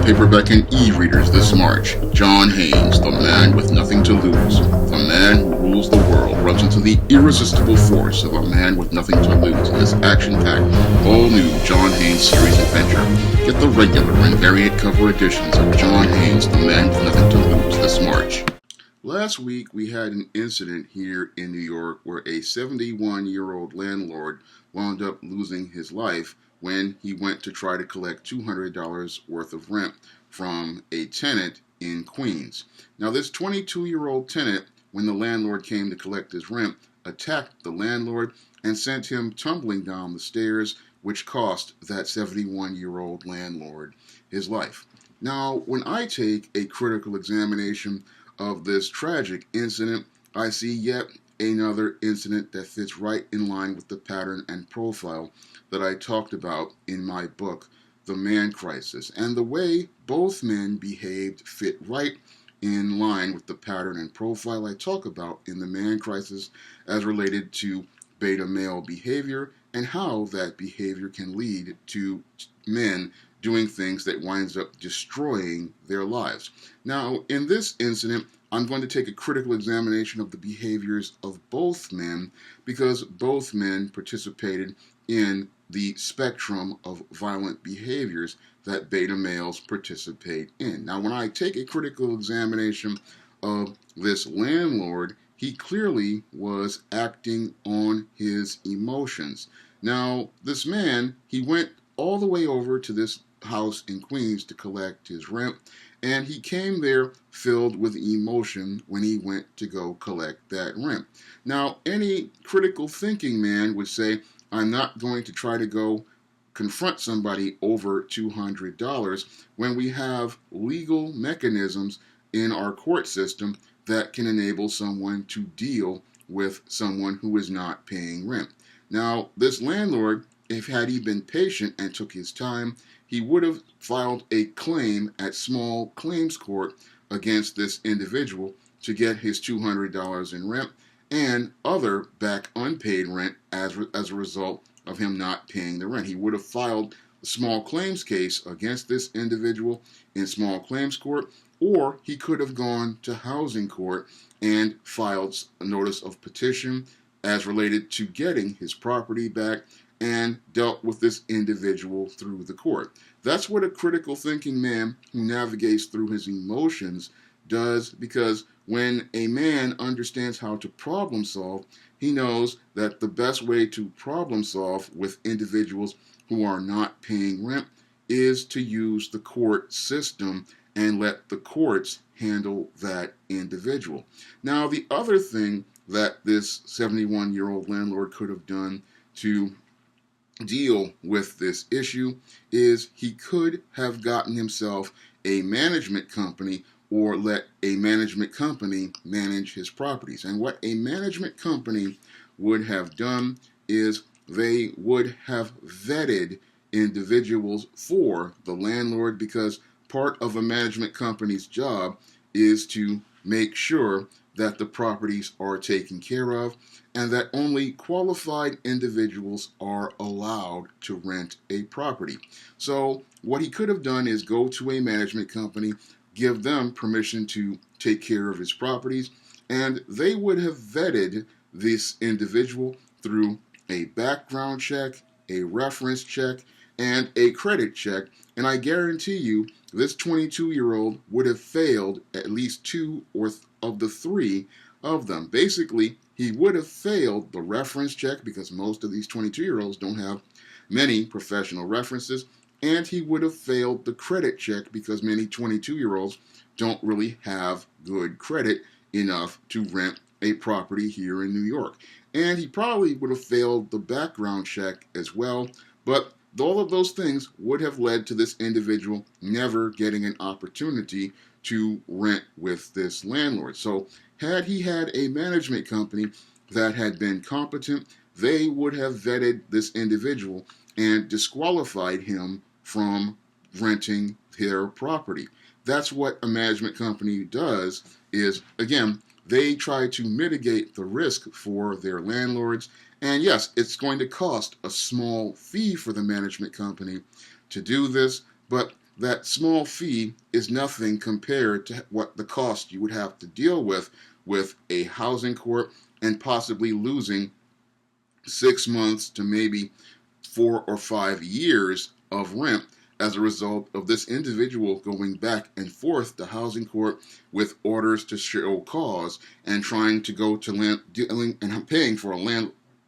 paperback and e-readers this March. John Haynes, the man with nothing to lose. The man who rules the world runs into the irresistible force of a man with nothing to lose in this action-packed, all-new John Haynes series adventure. Get the regular and variant cover editions of John Haynes, the man with nothing to lose this March. Last week, we had an incident here in New York where a 71-year-old landlord wound up losing his life when he went to try to collect $200 worth of rent from a tenant in Queens. Now, this 22-year-old tenant, when the landlord came to collect his rent, attacked the landlord and sent him tumbling down the stairs, which cost that 71-year-old landlord his life. Now, when I take a critical examination of this tragic incident, I see yet another incident that fits right in line with the pattern and profile that I talked about in my book, The Man Crisis. And the way both men behaved fit right in line with the pattern and profile I talk about in The Man Crisis as related to beta male behavior and how that behavior can lead to men doing things that winds up destroying their lives. Now, in this incident, I'm going to take a critical examination of the behaviors of both men because both men participated in the spectrum of violent behaviors that beta males participate in. Now, when I take a critical examination of this landlord, he clearly was acting on his emotions. Now, this man, he went all the way over to this house in Queens to collect his rent, and he came there filled with emotion when he went to go collect that rent. Now, any critical thinking man would say, I'm not going to try to go confront somebody over $200 when we have legal mechanisms in our court system that can enable someone to deal with someone who is not paying rent. Now, this landlord, if had he been patient and took his time, he would have filed a claim at small claims court against this individual to get his $200 in rent and other back unpaid rent as a result of him not paying the rent. He would have filed a small claims case against this individual in small claims court, or he could have gone to housing court and filed a notice of petition as related to getting his property back and dealt with this individual through the court. That's what a critical thinking man who navigates through his emotions does, because when a man understands how to problem solve, he knows that the best way to problem solve with individuals who are not paying rent is to use the court system and let the courts handle that individual. Now, the other thing that this 71-year-old landlord could have done to deal with this issue is he could have gotten himself a management company or let a management company manage his properties. And what a management company would have done is they would have vetted individuals for the landlord, because part of a management company's job is to make sure that the properties are taken care of and that only qualified individuals are allowed to rent a property. So what he could have done is go to a management company, give them permission to take care of his properties, and they would have vetted this individual through a background check, a reference check, and a credit check. And I guarantee you, this 22-year-old would have failed at least two of the three of them. Basically, he would have failed the reference check because most of these 22-year-olds don't have many professional references, and he would have failed the credit check because many 22-year-olds don't really have good credit enough to rent a property here in New York. And he probably would have failed the background check as well, but all of those things would have led to this individual never getting an opportunity to rent with this landlord. So had he had a management company that had been competent, they would have vetted this individual and disqualified him from renting their property. That's what a management company does is, again, they try to mitigate the risk for their landlords. And yes, it's going to cost a small fee for the management company to do this, but that small fee is nothing compared to what the cost you would have to deal with a housing court and possibly losing 6 months to maybe 4 or 5 years of rent as a result of this individual going back and forth to housing court with orders to show cause and trying to go to dealing and paying for a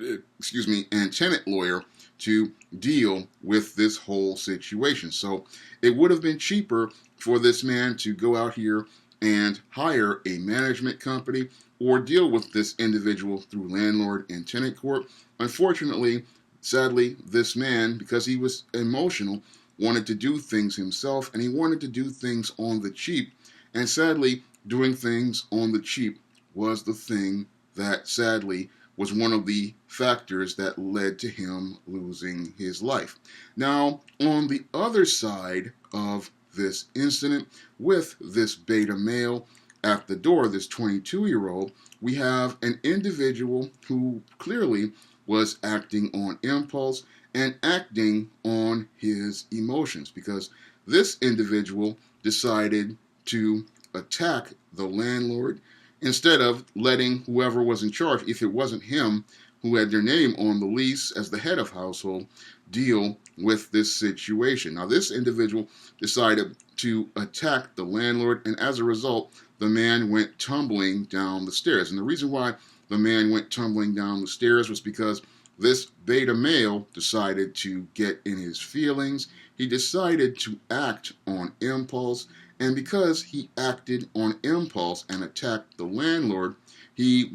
and tenant lawyer to deal with this whole situation. So it would have been cheaper for this man to go out here and hire a management company or deal with this individual through landlord and tenant court. Unfortunately, sadly, this man, because he was emotional, wanted to do things himself, and he wanted to do things on the cheap. And sadly, doing things on the cheap was the thing that sadly was one of the factors that led to him losing his life. Now, on the other side of this incident, with this beta male at the door, this 22-year-old, we have an individual who clearly was acting on impulse and acting on his emotions, because this individual decided to attack the landlord instead of letting whoever was in charge, if it wasn't him who had their name on the lease as the head of household, deal with this situation. Now, this individual decided to attack the landlord, and as a result, the man went tumbling down the stairs. And the reason why the man went tumbling down the stairs was because this beta male decided to get in his feelings. He decided to act on impulse, and because he acted on impulse and attacked the landlord, the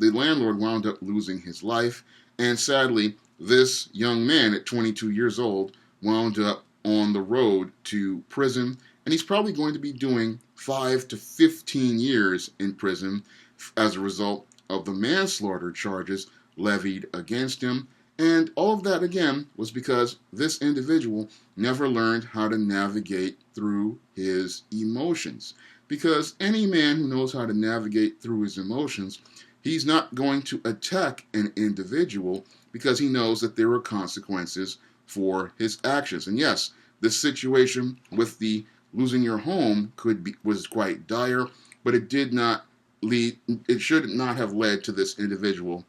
landlord wound up losing his life. And sadly, this young man at 22 years old wound up on the road to prison, and he's probably going to be doing 5 to 15 years in prison as a result of the manslaughter charges levied against him. And all of that, again, was because this individual never learned how to navigate through his emotions. Because any man who knows how to navigate through his emotions, he's not going to attack an individual because he knows that there are consequences for his actions. And yes, this situation with the losing your home was quite dire, but it should not have led to this individual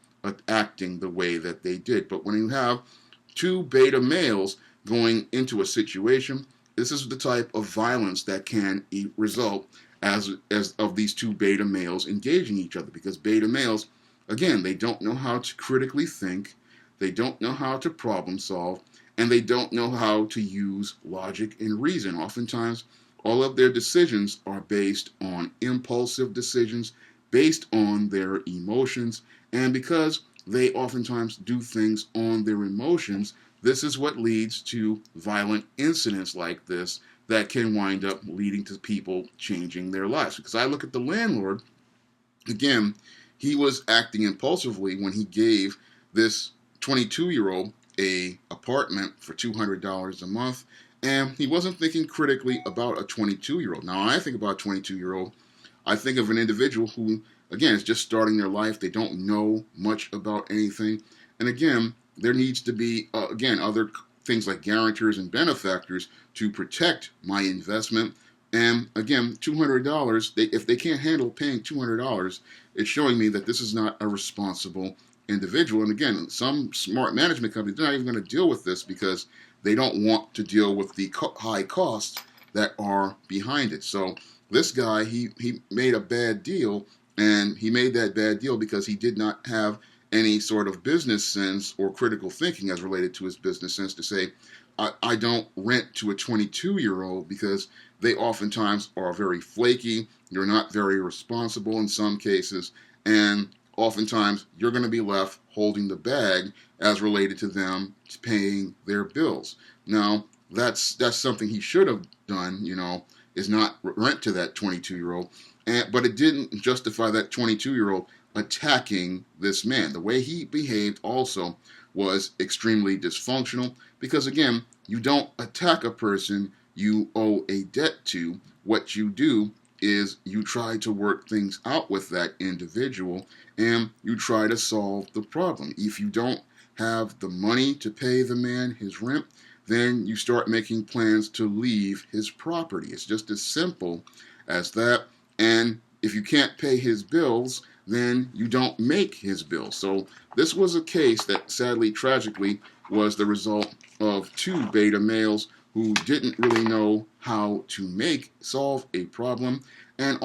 acting the way that they did. But when you have two beta males going into a situation, this is the type of violence that can result as of these two beta males engaging each other. Because beta males, again, they don't know how to critically think, they don't know how to problem solve, and they don't know how to use logic and reason. Oftentimes, all of their decisions are based on impulsive decisions, based on their emotions, and because they oftentimes do things on their emotions, this is what leads to violent incidents like this that can wind up leading to people changing their lives. Because I look at the landlord, again, he was acting impulsively when he gave this 22-year-old a apartment for $200 a month, and he wasn't thinking critically about a 22-year-old. Now, when I think about a 22-year-old, I think of an individual who, again, is just starting their life. They don't know much about anything. And again, there needs to be, other things like guarantors and benefactors to protect my investment. And again, $200, if they can't handle paying $200, it's showing me that this is not a responsible individual. And again, some smart management companies, they're not even going to deal with this because they don't want to deal with the high costs that are behind it. So this guy, he made a bad deal, and he made that bad deal because he did not have any sort of business sense or critical thinking as related to his business sense to say, I don't rent to a 22-year-old because they oftentimes are very flaky, they're not very responsible in some cases, and oftentimes you're going to be left holding the bag as related to them paying their bills. Now, that's something he should have done, is not rent to that 22-year-old. But it didn't justify that 22-year-old attacking this man. The way he behaved also was extremely dysfunctional because, again, you don't attack a person you owe a debt to. What you do is you try to work things out with that individual and you try to solve the problem. If you don't have the money to pay the man his rent, then you start making plans to leave his property. It's just as simple as that. And if you can't pay his bills, then you don't make his bills. So this was a case that sadly, tragically, was the result of two beta males who didn't really know how to solve a problem. And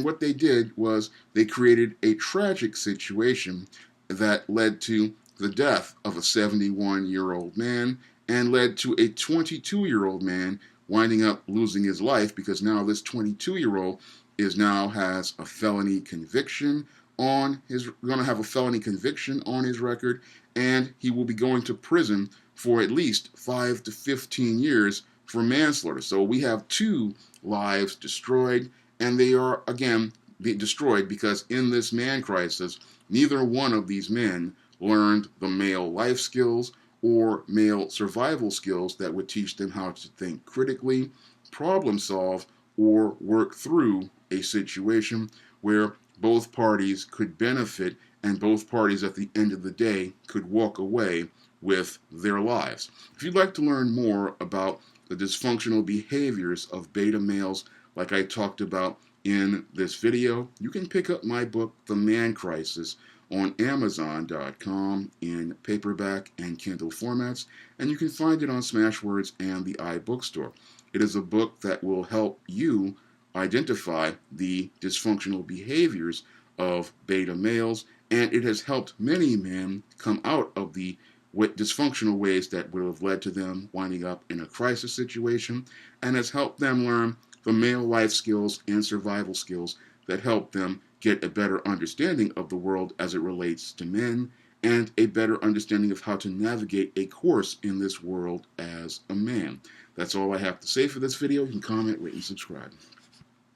what they did was they created a tragic situation that led to the death of a 71-year-old man and led to a 22-year-old man winding up losing his life because now this 22-year-old has a felony conviction going to have a felony conviction on his record, and he will be going to prison for at least 5 to 15 years for manslaughter. So we have two lives destroyed, and they are again destroyed because in this man crisis, neither one of these men learned the male life skills or male survival skills that would teach them how to think critically, problem solve, or work through a situation where both parties could benefit and both parties at the end of the day could walk away with their lives. If you'd like to learn more about the dysfunctional behaviors of beta males like I talked about in this video, you can pick up my book, The Man Crisis, on Amazon.com in paperback and Kindle formats, and you can find it on Smashwords and the iBookstore. It is a book that will help you identify the dysfunctional behaviors of beta males, and it has helped many men come out of the dysfunctional ways that would have led to them winding up in a crisis situation, and has helped them learn the male life skills and survival skills that help them get a better understanding of the world as it relates to men, and a better understanding of how to navigate a course in this world as a man. That's all I have to say for this video. You can comment, rate, and subscribe.